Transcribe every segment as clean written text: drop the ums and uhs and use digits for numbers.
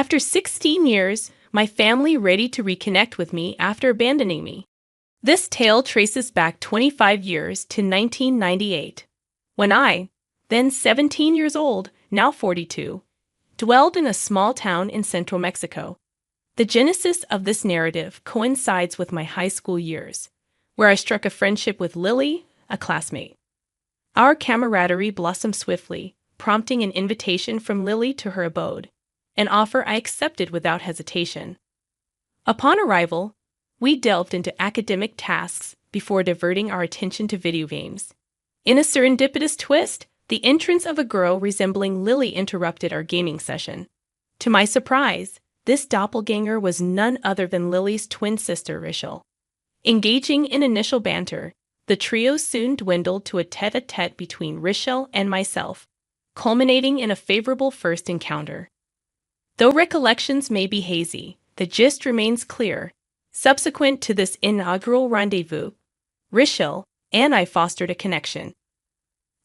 After 16 years, my family ready to reconnect with me after abandoning me. This tale traces back 25 years to 1998, when I, then 17 years old, now 42, dwelled in a small town in central Mexico. The genesis of this narrative coincides with my high school years, where I struck a friendship with Lily, a classmate. Our camaraderie blossomed swiftly, prompting an invitation from Lily to her abode, an offer I accepted without hesitation. Upon arrival, we delved into academic tasks before diverting our attention to video games. In a serendipitous twist, the entrance of a girl resembling Lily interrupted our gaming session. To my surprise, this doppelganger was none other than Lily's twin sister, Rachel. Engaging in initial banter, the trio soon dwindled to a tete-a-tete between Rachel and myself, culminating in a favorable first encounter. Though recollections may be hazy, the gist remains clear. Subsequent to this inaugural rendezvous, Rachel and I fostered a connection.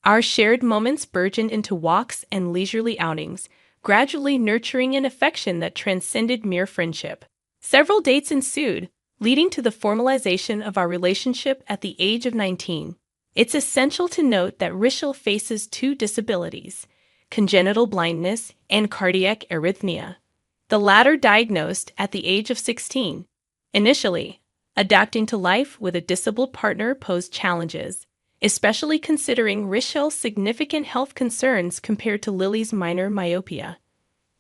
Our shared moments burgeoned into walks and leisurely outings, gradually nurturing an affection that transcended mere friendship. Several dates ensued, leading to the formalization of our relationship at the age of 19. It's essential to note that Rachel faces two disabilities: congenital blindness and cardiac arrhythmia, the latter diagnosed at the age of 16. Initially, adapting to life with a disabled partner posed challenges, especially considering Rachel's significant health concerns compared to Lily's minor myopia.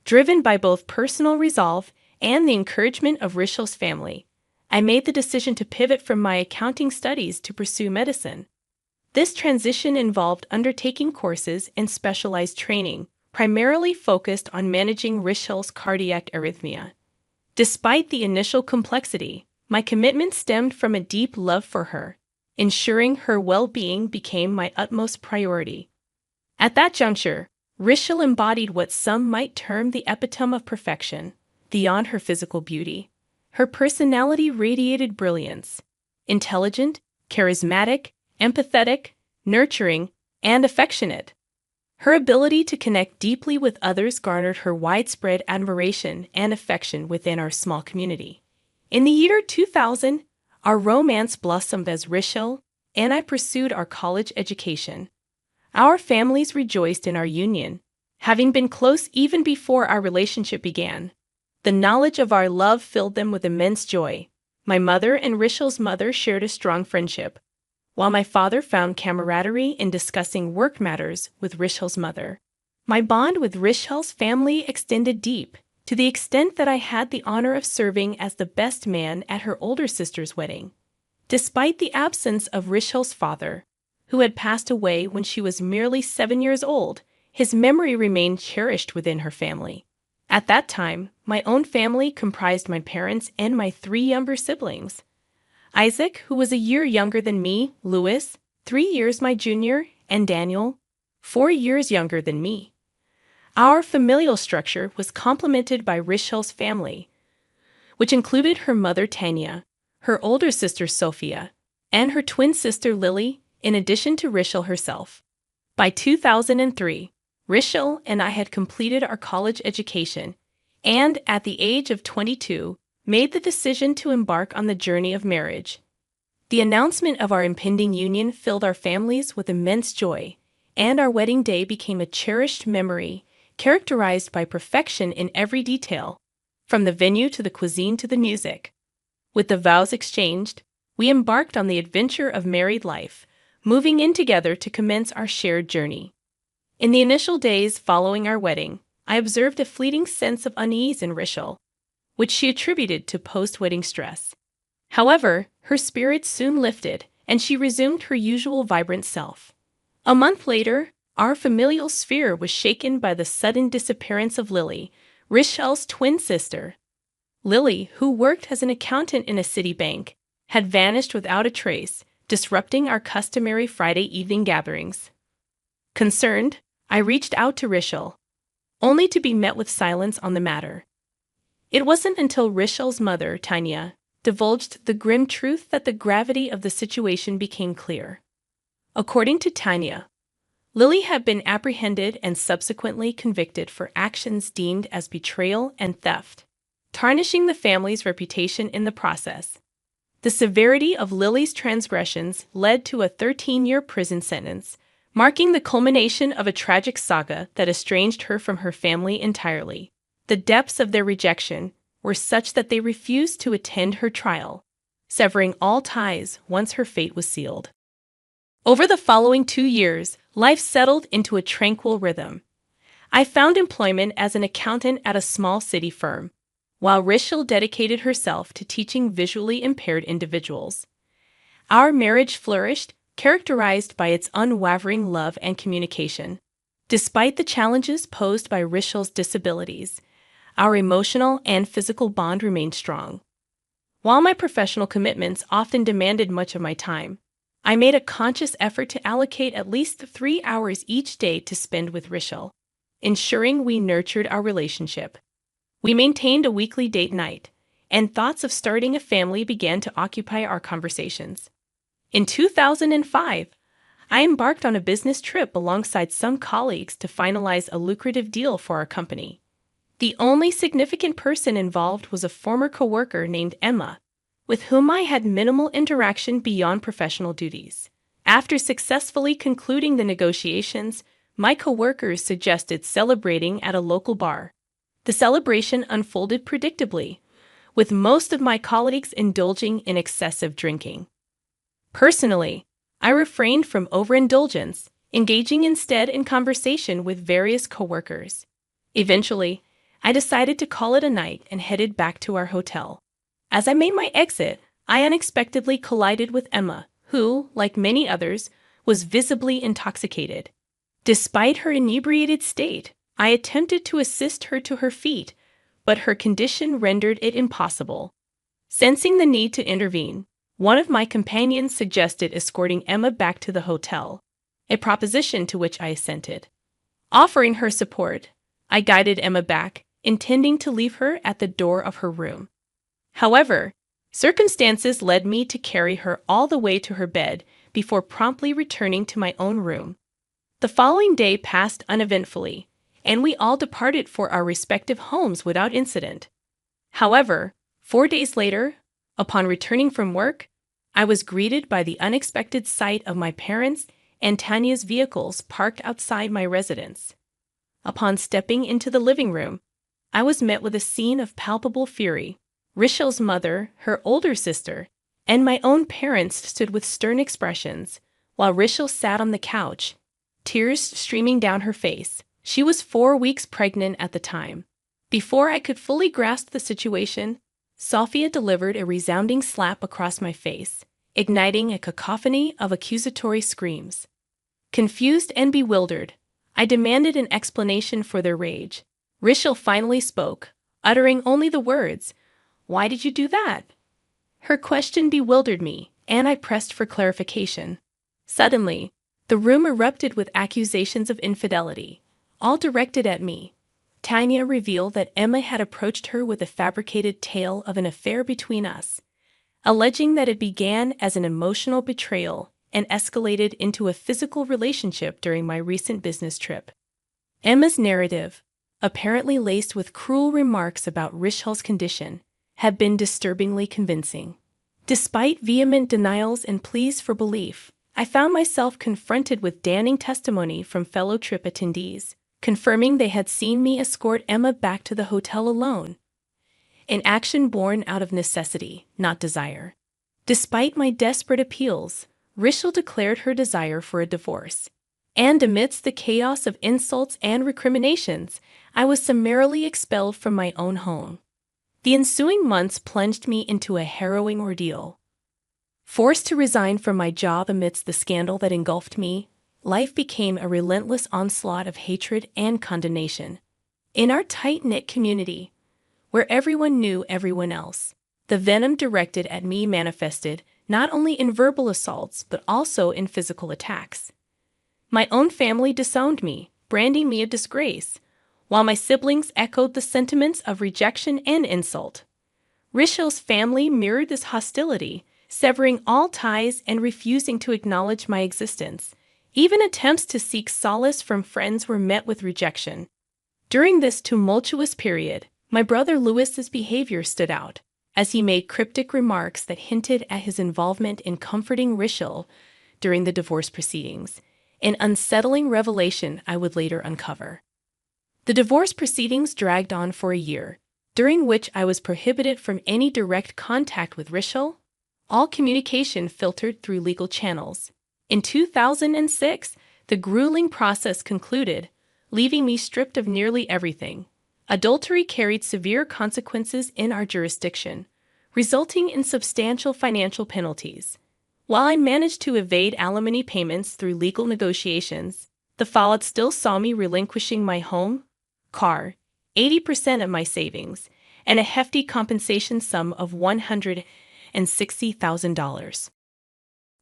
Driven by both personal resolve and the encouragement of Rachel's family, I made the decision to pivot from my accounting studies to pursue medicine. This transition involved undertaking courses and specialized training, primarily focused on managing Rachel's cardiac arrhythmia. Despite the initial complexity, my commitment stemmed from a deep love for her. Ensuring her well-being became my utmost priority. At that juncture, Rachel embodied what some might term the epitome of perfection. Beyond her physical beauty, her personality radiated brilliance. Intelligent, charismatic, empathetic, nurturing, and affectionate. Her ability to connect deeply with others garnered her widespread admiration and affection within our small community. In the year 2000, our romance blossomed as Rachel and I pursued our college education. Our families rejoiced in our union, having been close even before our relationship began. The knowledge of our love filled them with immense joy. My mother and Rachel's mother shared a strong friendship, while my father found camaraderie in discussing work matters with Rachel's mother. My bond with Rachel's family extended deep, to the extent that I had the honor of serving as the best man at her older sister's wedding. Despite the absence of Rachel's father, who had passed away when she was merely 7 years old, his memory remained cherished within her family. At that time, my own family comprised my parents and my 3 younger siblings. Isaac, who was a year younger than me, Louis, 3 years my junior, and Daniel, 4 years younger than me. Our familial structure was complemented by Rachel's family, which included her mother Tanya, her older sister Sophia, and her twin sister Lily, in addition to Rachel herself. By 2003, Rachel and I had completed our college education, and at the age of 22, made the decision to embark on the journey of marriage. The announcement of our impending union filled our families with immense joy, and our wedding day became a cherished memory, characterized by perfection in every detail, from the venue to the cuisine to the music. With the vows exchanged, we embarked on the adventure of married life, moving in together to commence our shared journey. In the initial days following our wedding, I observed a fleeting sense of unease in Rachel, which she attributed to post-wedding stress. However, her spirits soon lifted, and she resumed her usual vibrant self. A month later, our familial sphere was shaken by the sudden disappearance of Lily, Rachel's twin sister. Lily, who worked as an accountant in a city bank, had vanished without a trace, disrupting our customary Friday evening gatherings. Concerned, I reached out to Rachel, only to be met with silence on the matter. It wasn't until Rachel's mother, Tanya, divulged the grim truth that the gravity of the situation became clear. According to Tanya, Lily had been apprehended and subsequently convicted for actions deemed as betrayal and theft, tarnishing the family's reputation in the process. The severity of Lily's transgressions led to a 13-year prison sentence, marking the culmination of a tragic saga that estranged her from her family entirely. The depths of their rejection were such that they refused to attend her trial, severing all ties once her fate was sealed. Over the following 2 years, life settled into a tranquil rhythm. I found employment as an accountant at a small city firm, while Rachel dedicated herself to teaching visually impaired individuals. Our marriage flourished, characterized by its unwavering love and communication. Despite the challenges posed by Rachel's disabilities, our emotional and physical bond remained strong. While my professional commitments often demanded much of my time, I made a conscious effort to allocate at least 3 hours each day to spend with Rachel, ensuring we nurtured our relationship. We maintained a weekly date night, and thoughts of starting a family began to occupy our conversations. In 2005, I embarked on a business trip alongside some colleagues to finalize a lucrative deal for our company. The only significant person involved was a former coworker named Emma, with whom I had minimal interaction beyond professional duties. After successfully concluding the negotiations, my coworkers suggested celebrating at a local bar. The celebration unfolded predictably, with most of my colleagues indulging in excessive drinking. Personally, I refrained from overindulgence, engaging instead in conversation with various coworkers. Eventually, I decided to call it a night and headed back to our hotel. As I made my exit, I unexpectedly collided with Emma, who, like many others, was visibly intoxicated. Despite her inebriated state, I attempted to assist her to her feet, but her condition rendered it impossible. Sensing the need to intervene, one of my companions suggested escorting Emma back to the hotel, a proposition to which I assented. Offering her support, I guided Emma back, intending to leave her at the door of her room. However, circumstances led me to carry her all the way to her bed before promptly returning to my own room. The following day passed uneventfully, and we all departed for our respective homes without incident. However, 4 days later, upon returning from work, I was greeted by the unexpected sight of my parents' and Tanya's vehicles parked outside my residence. Upon stepping into the living room, I was met with a scene of palpable fury. Rachel's mother, her older sister, and my own parents stood with stern expressions, while Rachel sat on the couch, tears streaming down her face. She was 4 weeks pregnant at the time. Before I could fully grasp the situation, Sophia delivered a resounding slap across my face, igniting a cacophony of accusatory screams. Confused and bewildered, I demanded an explanation for their rage. Rachel finally spoke, uttering only the words, "Why did you do that?" Her question bewildered me, and I pressed for clarification. Suddenly, the room erupted with accusations of infidelity, all directed at me. Tanya revealed that Emma had approached her with a fabricated tale of an affair between us, alleging that it began as an emotional betrayal and escalated into a physical relationship during my recent business trip. Emma's narrative, apparently laced with cruel remarks about Rachel's condition, had been disturbingly convincing. Despite vehement denials and pleas for belief, I found myself confronted with damning testimony from fellow trip attendees, confirming they had seen me escort Emma back to the hotel alone, an action born out of necessity, not desire. Despite my desperate appeals, Rachel declared her desire for a divorce, and amidst the chaos of insults and recriminations, I was summarily expelled from my own home. The ensuing months plunged me into a harrowing ordeal. Forced to resign from my job amidst the scandal that engulfed me, life became a relentless onslaught of hatred and condemnation. In our tight-knit community, where everyone knew everyone else, the venom directed at me manifested not only in verbal assaults but also in physical attacks. My own family disowned me, branding me a disgrace, while my siblings echoed the sentiments of rejection and insult. Rachel's family mirrored this hostility, severing all ties and refusing to acknowledge my existence, Even attempts to seek solace from friends were met with rejection. During this tumultuous period, my brother Lewis's behavior stood out, as he made cryptic remarks that hinted at his involvement in comforting Rachel during the divorce proceedings, an unsettling revelation I would later uncover. The divorce proceedings dragged on for a year, during which I was prohibited from any direct contact with Rachel, all communication filtered through legal channels. In 2006, the grueling process concluded, leaving me stripped of nearly everything. Adultery carried severe consequences in our jurisdiction, resulting in substantial financial penalties. While I managed to evade alimony payments through legal negotiations, the fallout still saw me relinquishing my home, car, 80% of my savings, and a hefty compensation sum of $160,000.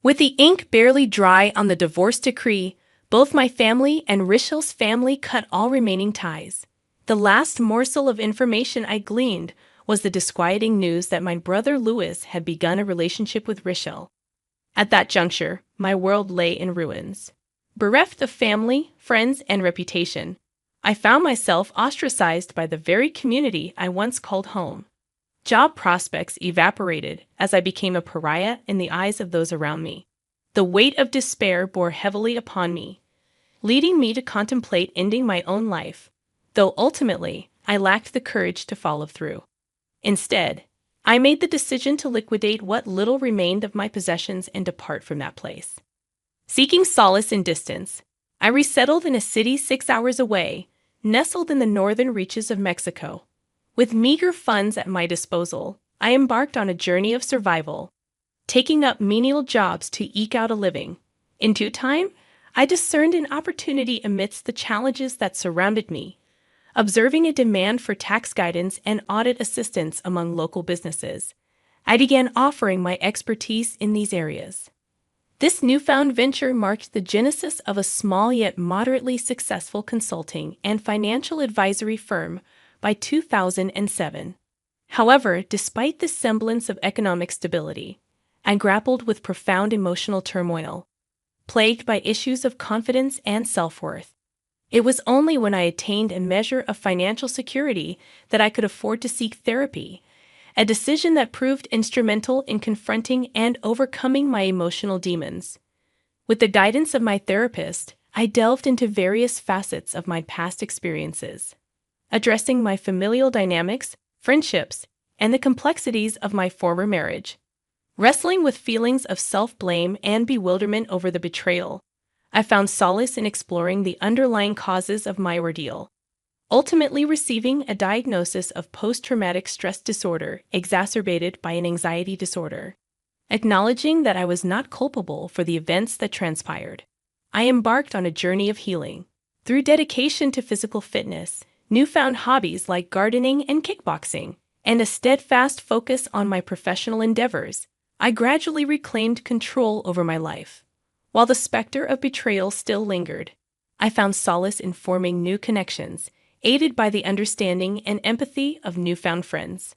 With the ink barely dry on the divorce decree, both my family and Rachel's family cut all remaining ties. The last morsel of information I gleaned was the disquieting news that my brother Lewis had begun a relationship with Rachel. At that juncture, my world lay in ruins. Bereft of family, friends, and reputation, I found myself ostracized by the very community I once called home. Job prospects evaporated as I became a pariah in the eyes of those around me. The weight of despair bore heavily upon me, leading me to contemplate ending my own life, though ultimately I lacked the courage to follow through. Instead, I made the decision to liquidate what little remained of my possessions and depart from that place. Seeking solace in distance, I resettled in a city 6 hours away, nestled in the northern reaches of Mexico. With meager funds at my disposal, I embarked on a journey of survival, taking up menial jobs to eke out a living. In due time, I discerned an opportunity amidst the challenges that surrounded me, observing a demand for tax guidance and audit assistance among local businesses. I began offering my expertise in these areas. This newfound venture marked the genesis of a small yet moderately successful consulting and financial advisory firm by 2007. However, despite this semblance of economic stability, I grappled with profound emotional turmoil, plagued by issues of confidence and self-worth. It was only when I attained a measure of financial security that I could afford to seek therapy, a decision that proved instrumental in confronting and overcoming my emotional demons. With the guidance of my therapist, I delved into various facets of my past experiences, addressing my familial dynamics, friendships, and the complexities of my former marriage. Wrestling with feelings of self-blame and bewilderment over the betrayal, I found solace in exploring the underlying causes of my ordeal, ultimately receiving a diagnosis of post-traumatic stress disorder exacerbated by an anxiety disorder. Acknowledging that I was not culpable for the events that transpired, I embarked on a journey of healing. Through dedication to physical fitness, newfound hobbies like gardening and kickboxing, and a steadfast focus on my professional endeavors, I gradually reclaimed control over my life. While the specter of betrayal still lingered, I found solace in forming new connections, aided by the understanding and empathy of newfound friends.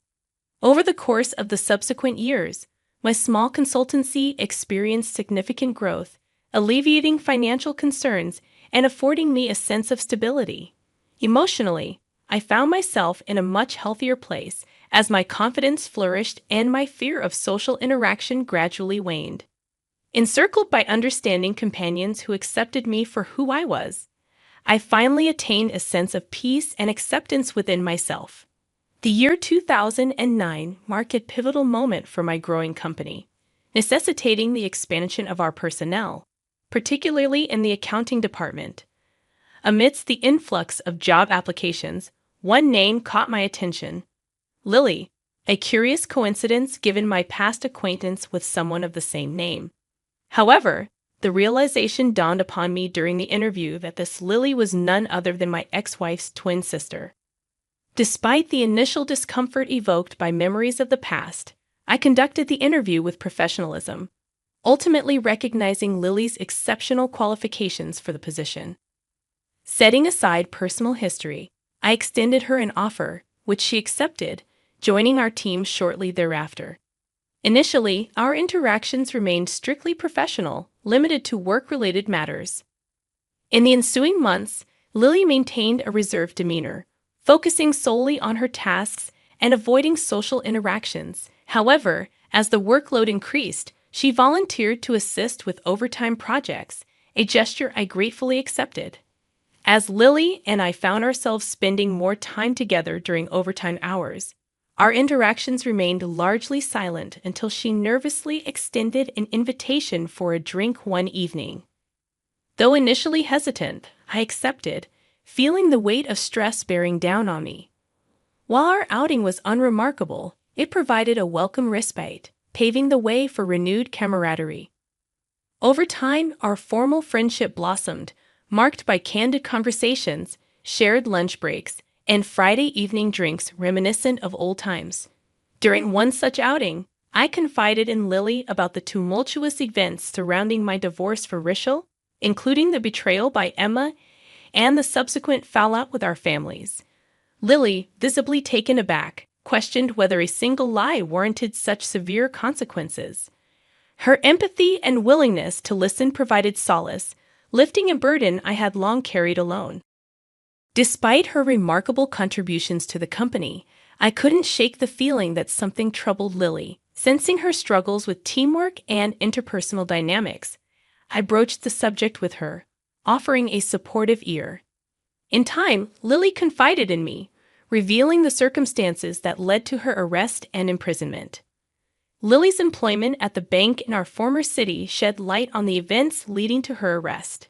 Over the course of the subsequent years, my small consultancy experienced significant growth, alleviating financial concerns and affording me a sense of stability. Emotionally, I found myself in a much healthier place as my confidence flourished and my fear of social interaction gradually waned. Encircled by understanding companions who accepted me for who I was, I finally attained a sense of peace and acceptance within myself. The year 2009 marked a pivotal moment for my growing company, necessitating the expansion of our personnel, particularly in the accounting department. Amidst the influx of job applications, one name caught my attention: Lily, a curious coincidence given my past acquaintance with someone of the same name. However, the realization dawned upon me during the interview that this Lily was none other than my ex-wife's twin sister. Despite the initial discomfort evoked by memories of the past, I conducted the interview with professionalism, ultimately recognizing Lily's exceptional qualifications for the position. Setting aside personal history, I extended her an offer, which she accepted, joining our team shortly thereafter. Initially, our interactions remained strictly professional, limited to work-related matters. In the ensuing months, Lily maintained a reserved demeanor, focusing solely on her tasks and avoiding social interactions. However, as the workload increased, she volunteered to assist with overtime projects, a gesture I gratefully accepted. As Lily and I found ourselves spending more time together during overtime hours, our interactions remained largely silent until she nervously extended an invitation for a drink one evening. Though initially hesitant, I accepted, feeling the weight of stress bearing down on me. While our outing was unremarkable, it provided a welcome respite, paving the way for renewed camaraderie. Over time, our formal friendship blossomed, marked by candid conversations, shared lunch breaks, and Friday evening drinks reminiscent of old times. During one such outing, I confided in Lily about the tumultuous events surrounding my divorce for Rachel, including the betrayal by Emma and the subsequent fallout with our families. Lily, visibly taken aback, questioned whether a single lie warranted such severe consequences. Her empathy and willingness to listen provided solace, lifting a burden I had long carried alone. Despite her remarkable contributions to the company, I couldn't shake the feeling that something troubled Lily. Sensing her struggles with teamwork and interpersonal dynamics, I broached the subject with her, offering a supportive ear. In time, Lily confided in me, revealing the circumstances that led to her arrest and imprisonment. Lily's employment at the bank in our former city shed light on the events leading to her arrest.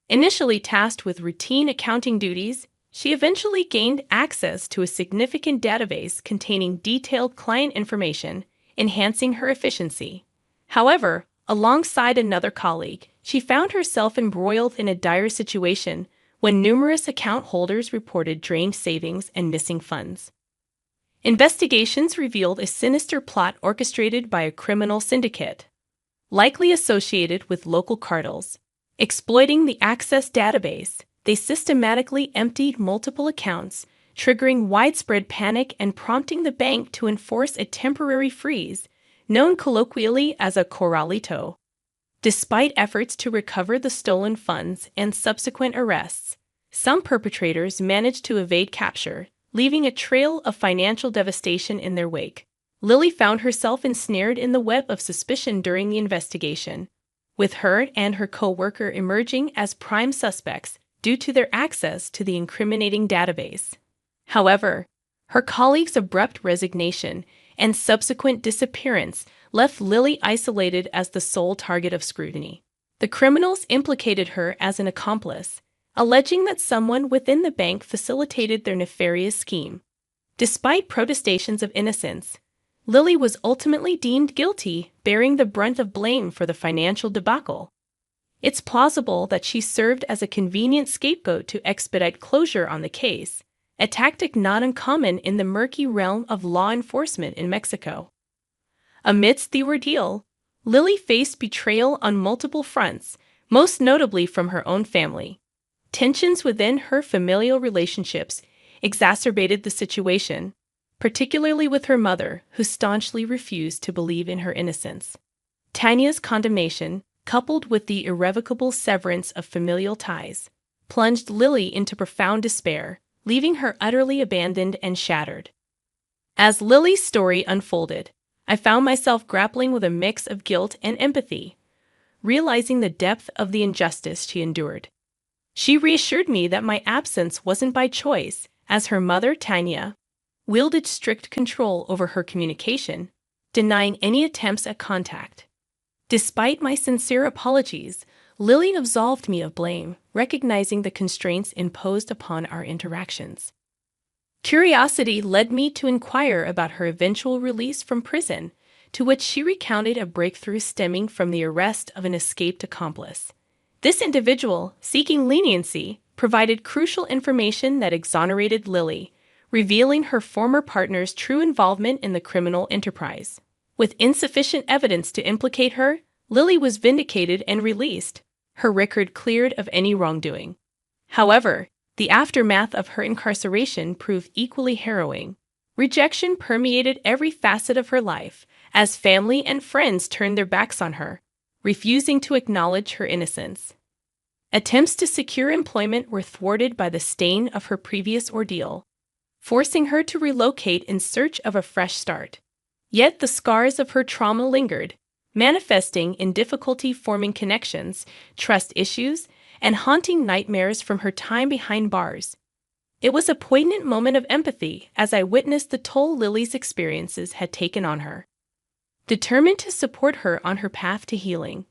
Initially tasked with routine accounting duties, she eventually gained access to a significant database containing detailed client information, enhancing her efficiency. However, alongside another colleague, she found herself embroiled in a dire situation when numerous account holders reported drained savings and missing funds. Investigations revealed a sinister plot orchestrated by a criminal syndicate, likely associated with local cartels. Exploiting the Access database, they systematically emptied multiple accounts, triggering widespread panic and prompting the bank to enforce a temporary freeze, known colloquially as a corralito. Despite efforts to recover the stolen funds and subsequent arrests, some perpetrators managed to evade capture, leaving a trail of financial devastation in their wake. Lily found herself ensnared in the web of suspicion during the investigation, with her and her co-worker emerging as prime suspects due to their access to the incriminating database. However, her colleagues' abrupt resignation and subsequent disappearance left Lily isolated as the sole target of scrutiny. The criminals implicated her as an accomplice, alleging that someone within the bank facilitated their nefarious scheme. Despite protestations of innocence, Lily was ultimately deemed guilty, bearing the brunt of blame for the financial debacle. It's plausible that she served as a convenient scapegoat to expedite closure on the case, a tactic not uncommon in the murky realm of law enforcement in Mexico. Amidst the ordeal, Lily faced betrayal on multiple fronts, most notably from her own family. Tensions within her familial relationships exacerbated the situation, particularly with her mother, who staunchly refused to believe in her innocence. Tanya's condemnation, coupled with the irrevocable severance of familial ties, plunged Lily into profound despair, leaving her utterly abandoned and shattered. As Lily's story unfolded, I found myself grappling with a mix of guilt and empathy, realizing the depth of the injustice she endured. She reassured me that my absence wasn't by choice, as her mother, Tanya, wielded strict control over her communication, denying any attempts at contact. Despite my sincere apologies, Lily absolved me of blame, recognizing the constraints imposed upon our interactions. Curiosity led me to inquire about her eventual release from prison, to which she recounted a breakthrough stemming from the arrest of an escaped accomplice. This individual, seeking leniency, provided crucial information that exonerated Lily, revealing her former partner's true involvement in the criminal enterprise. With insufficient evidence to implicate her, Lily was vindicated and released, her record cleared of any wrongdoing. However, the aftermath of her incarceration proved equally harrowing. Rejection permeated every facet of her life, as family and friends turned their backs on her, refusing to acknowledge her innocence. Attempts to secure employment were thwarted by the stain of her previous ordeal, forcing her to relocate in search of a fresh start. Yet the scars of her trauma lingered, manifesting in difficulty forming connections, trust issues, and haunting nightmares from her time behind bars. It was a poignant moment of empathy as I witnessed the toll Lily's experiences had taken on her. Determined to support her on her path to healing,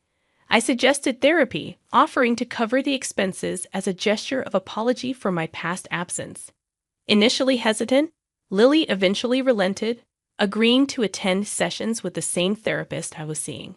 I suggested therapy, offering to cover the expenses as a gesture of apology for my past absence. Initially hesitant, Lily eventually relented, agreeing to attend sessions with the same therapist I was seeing.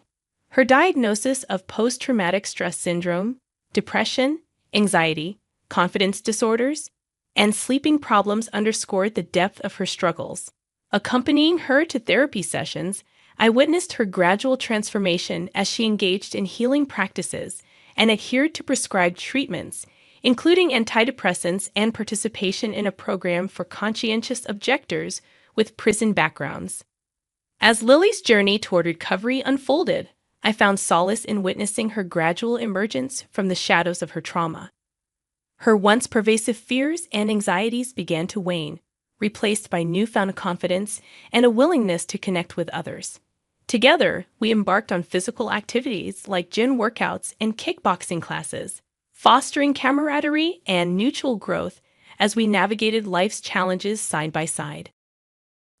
Her diagnosis of post-traumatic stress syndrome, depression, anxiety, confidence disorders, and sleeping problems underscored the depth of her struggles. Accompanying her to therapy sessions, I witnessed her gradual transformation as she engaged in healing practices and adhered to prescribed treatments, including antidepressants and participation in a program for conscientious objectors with prison backgrounds. As Lily's journey toward recovery unfolded, I found solace in witnessing her gradual emergence from the shadows of her trauma. Her once pervasive fears and anxieties began to wane, replaced by newfound confidence and a willingness to connect with others. Together, we embarked on physical activities like gym workouts and kickboxing classes, fostering camaraderie and mutual growth as we navigated life's challenges side by side.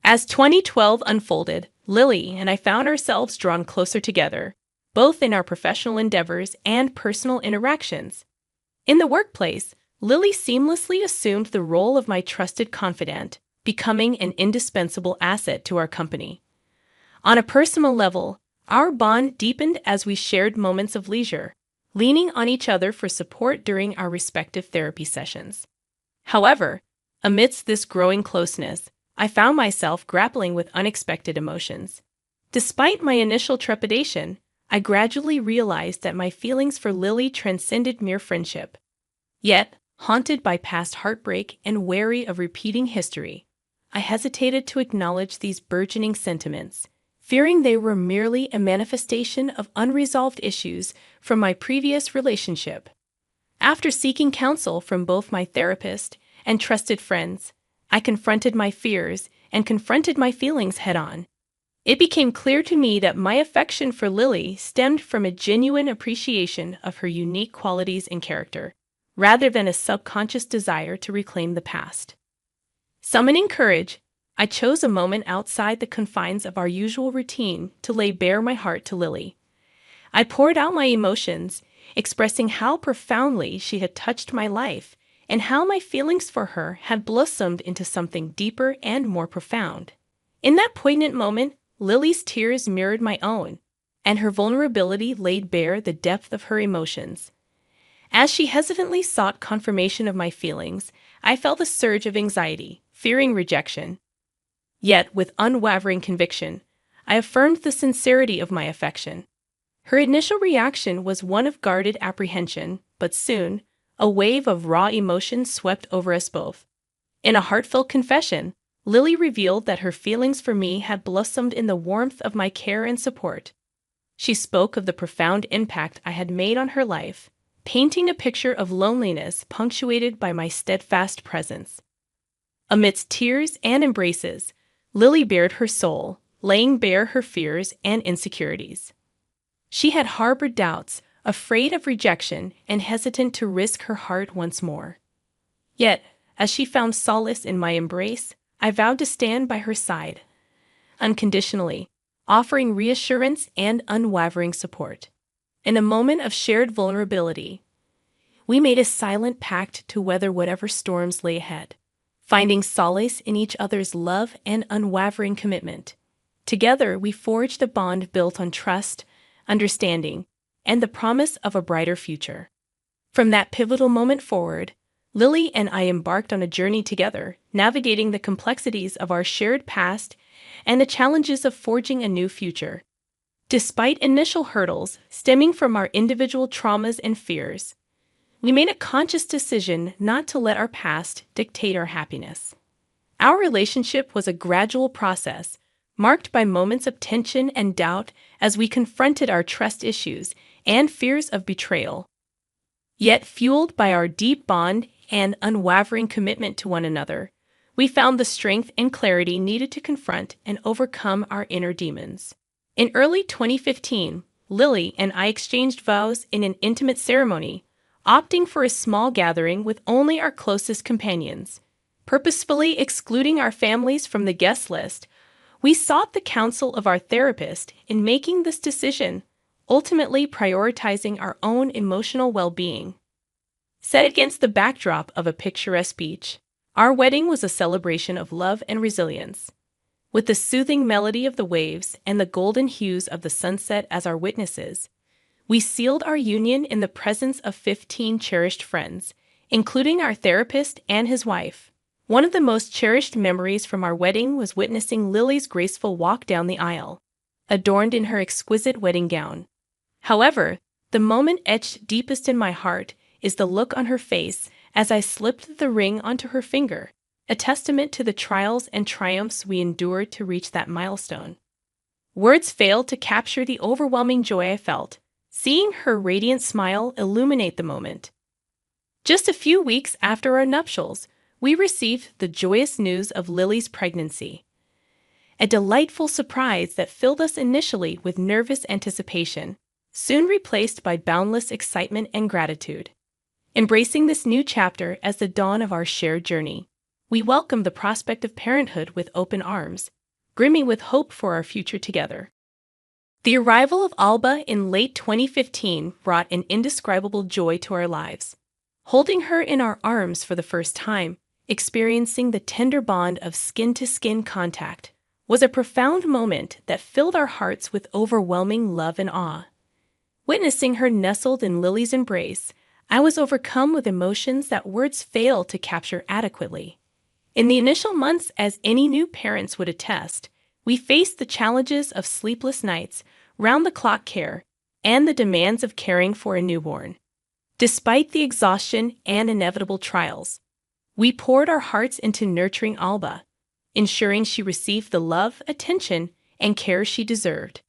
As 2012 unfolded, Lily and I found ourselves drawn closer together, both in our professional endeavors and personal interactions. In the workplace, Lily seamlessly assumed the role of my trusted confidant, becoming an indispensable asset to our company. On a personal level, our bond deepened as we shared moments of leisure, leaning on each other for support during our respective therapy sessions. However, amidst this growing closeness, I found myself grappling with unexpected emotions. Despite my initial trepidation, I gradually realized that my feelings for Lily transcended mere friendship. Yet, haunted by past heartbreak and wary of repeating history, I hesitated to acknowledge these burgeoning sentiments, fearing they were merely a manifestation of unresolved issues from my previous relationship. After seeking counsel from both my therapist and trusted friends, I confronted my fears and confronted my feelings head-on. It became clear to me that my affection for Lily stemmed from a genuine appreciation of her unique qualities and character, rather than a subconscious desire to reclaim the past. Summoning courage, I chose a moment outside the confines of our usual routine to lay bare my heart to Lily. I poured out my emotions, expressing how profoundly she had touched my life and how my feelings for her had blossomed into something deeper and more profound. In that poignant moment, Lily's tears mirrored my own, and her vulnerability laid bare the depth of her emotions. As she hesitantly sought confirmation of my feelings, I felt a surge of anxiety, fearing rejection. Yet, with unwavering conviction, I affirmed the sincerity of my affection. Her initial reaction was one of guarded apprehension, but soon, a wave of raw emotion swept over us both. In a heartfelt confession, Lily revealed that her feelings for me had blossomed in the warmth of my care and support. She spoke of the profound impact I had made on her life, painting a picture of loneliness punctuated by my steadfast presence. Amidst tears and embraces, Lily bared her soul, laying bare her fears and insecurities. She had harbored doubts, afraid of rejection and hesitant to risk her heart once more. Yet, as she found solace in my embrace, I vowed to stand by her side, unconditionally, offering reassurance and unwavering support. In a moment of shared vulnerability, we made a silent pact to weather whatever storms lay ahead, finding solace in each other's love and unwavering commitment. Together, we forged a bond built on trust, understanding, and the promise of a brighter future. From that pivotal moment forward, Lily and I embarked on a journey together, navigating the complexities of our shared past and the challenges of forging a new future. Despite initial hurdles stemming from our individual traumas and fears, we made a conscious decision not to let our past dictate our happiness. Our relationship was a gradual process, marked by moments of tension and doubt as we confronted our trust issues and fears of betrayal. Yet, fueled by our deep bond and unwavering commitment to one another, we found the strength and clarity needed to confront and overcome our inner demons. In early 2015, Lily and I exchanged vows in an intimate ceremony, opting for a small gathering with only our closest companions. Purposefully excluding our families from the guest list, we sought the counsel of our therapist in making this decision, ultimately prioritizing our own emotional well-being. Set against the backdrop of a picturesque beach, our wedding was a celebration of love and resilience. With the soothing melody of the waves and the golden hues of the sunset as our witnesses, we sealed our union in the presence of 15 cherished friends, including our therapist and his wife. One of the most cherished memories from our wedding was witnessing Lily's graceful walk down the aisle, adorned in her exquisite wedding gown. However, the moment etched deepest in my heart is the look on her face as I slipped the ring onto her finger, a testament to the trials and triumphs we endured to reach that milestone. Words fail to capture the overwhelming joy I felt, seeing her radiant smile illuminate the moment. Just a few weeks after our nuptials, we received the joyous news of Lily's pregnancy. A delightful surprise that filled us initially with nervous anticipation, soon replaced by boundless excitement and gratitude. Embracing this new chapter as the dawn of our shared journey, we welcome the prospect of parenthood with open arms, brimming with hope for our future together. The arrival of Alba in late 2015 brought an indescribable joy to our lives. Holding her in our arms for the first time, experiencing the tender bond of skin-to-skin contact, was a profound moment that filled our hearts with overwhelming love and awe. Witnessing her nestled in Lily's embrace, I was overcome with emotions that words fail to capture adequately. In the initial months, as any new parents would attest, we faced the challenges of sleepless nights, round-the-clock care, and the demands of caring for a newborn. Despite the exhaustion and inevitable trials, we poured our hearts into nurturing Alba, ensuring she received the love, attention, and care she deserved.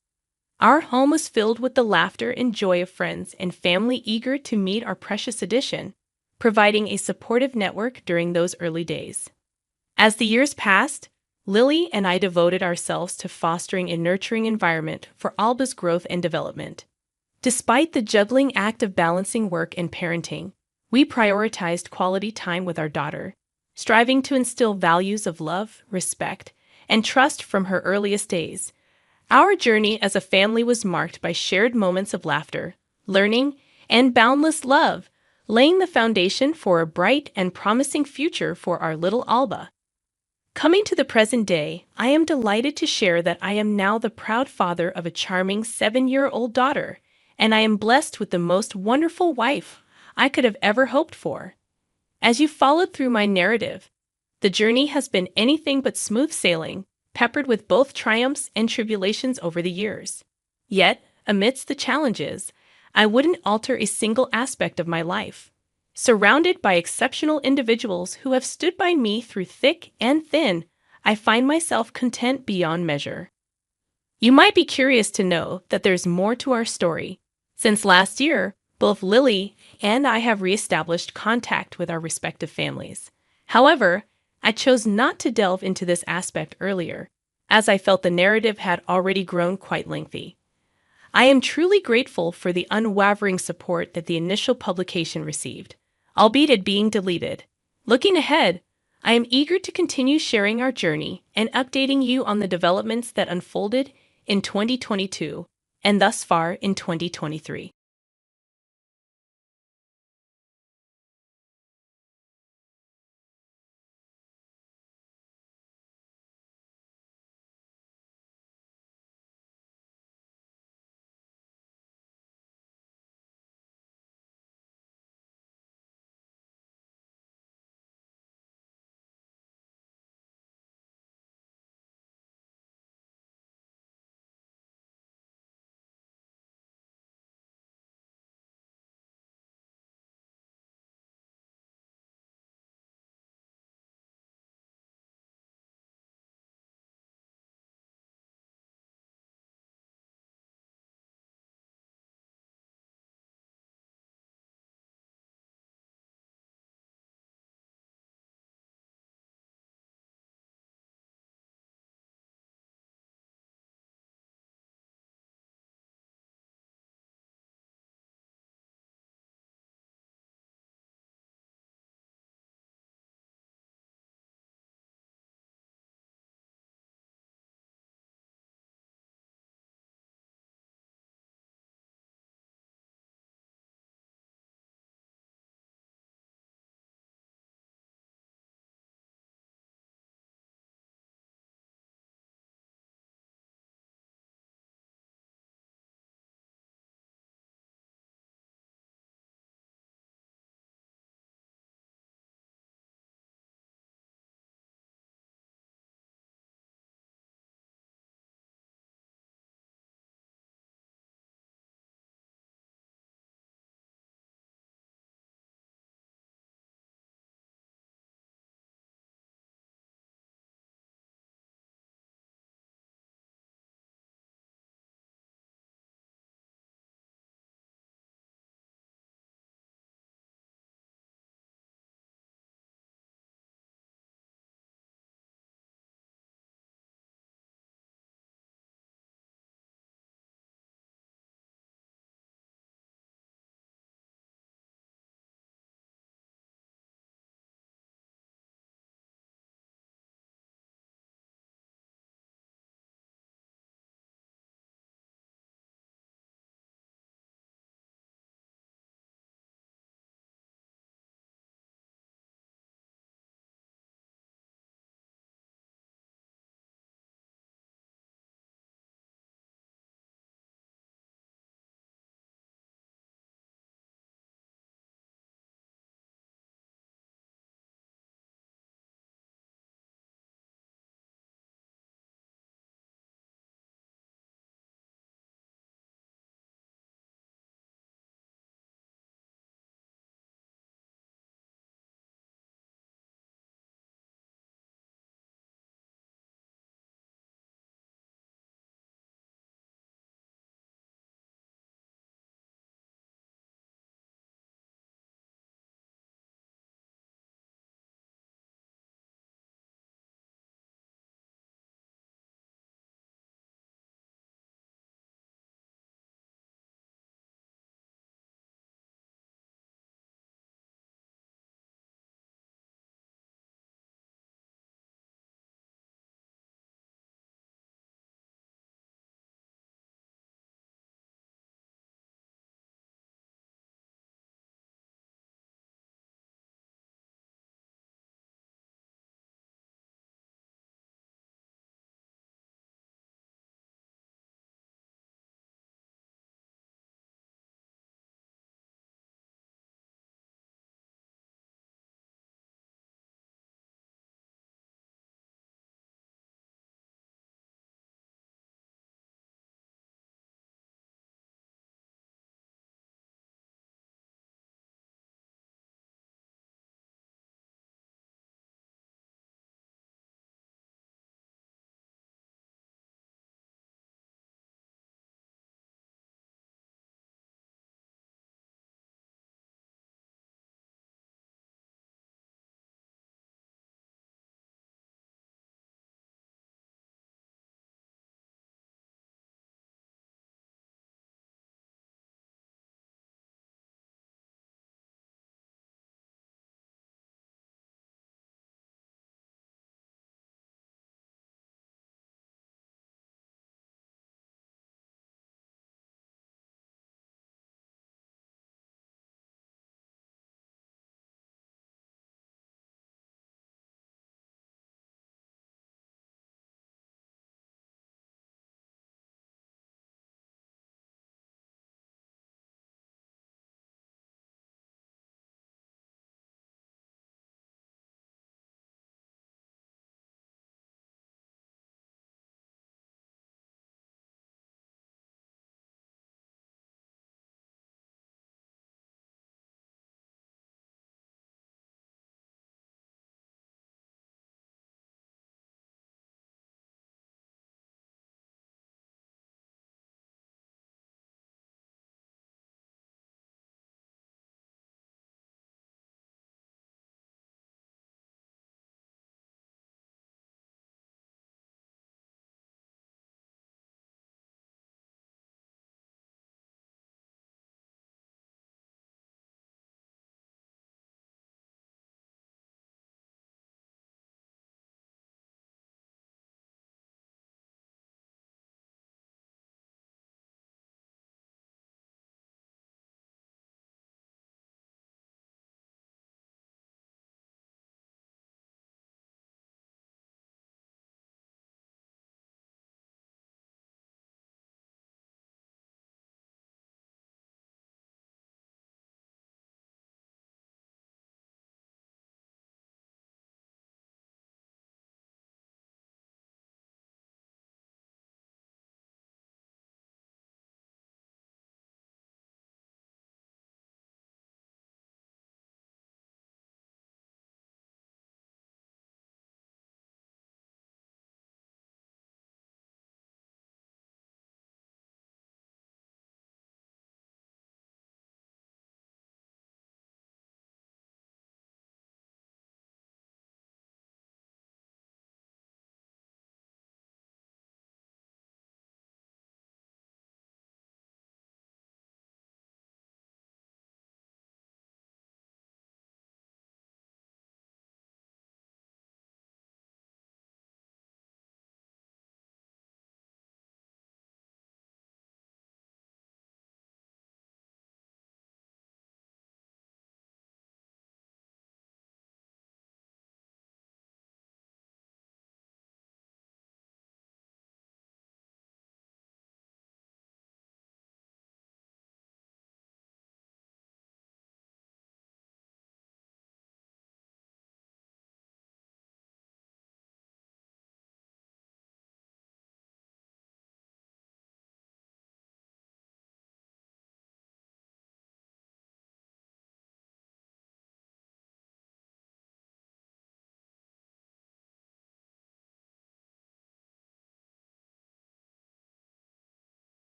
Our home was filled with the laughter and joy of friends and family eager to meet our precious addition, providing a supportive network during those early days. As the years passed, Lily and I devoted ourselves to fostering a nurturing environment for Alba's growth and development. Despite the juggling act of balancing work and parenting, we prioritized quality time with our daughter, striving to instill values of love, respect, and trust from her earliest days. Our journey as a family was marked by shared moments of laughter, learning, and boundless love, laying the foundation for a bright and promising future for our little Alba. Coming to the present day, I am delighted to share that I am now the proud father of a charming 7-year-old daughter, and I am blessed with the most wonderful wife I could have ever hoped for. As you followed through my narrative, the journey has been anything but smooth sailing, peppered with both triumphs and tribulations over the years. Yet, amidst the challenges, I wouldn't alter a single aspect of my life. Surrounded by exceptional individuals who have stood by me through thick and thin, I find myself content beyond measure. You might be curious to know that there's more to our story. Since last year, both Lily and I have reestablished contact with our respective families. However, I chose not to delve into this aspect earlier, as I felt the narrative had already grown quite lengthy. I am truly grateful for the unwavering support that the initial publication received, albeit it being deleted. Looking ahead, I am eager to continue sharing our journey and updating you on the developments that unfolded in 2022 and thus far in 2023.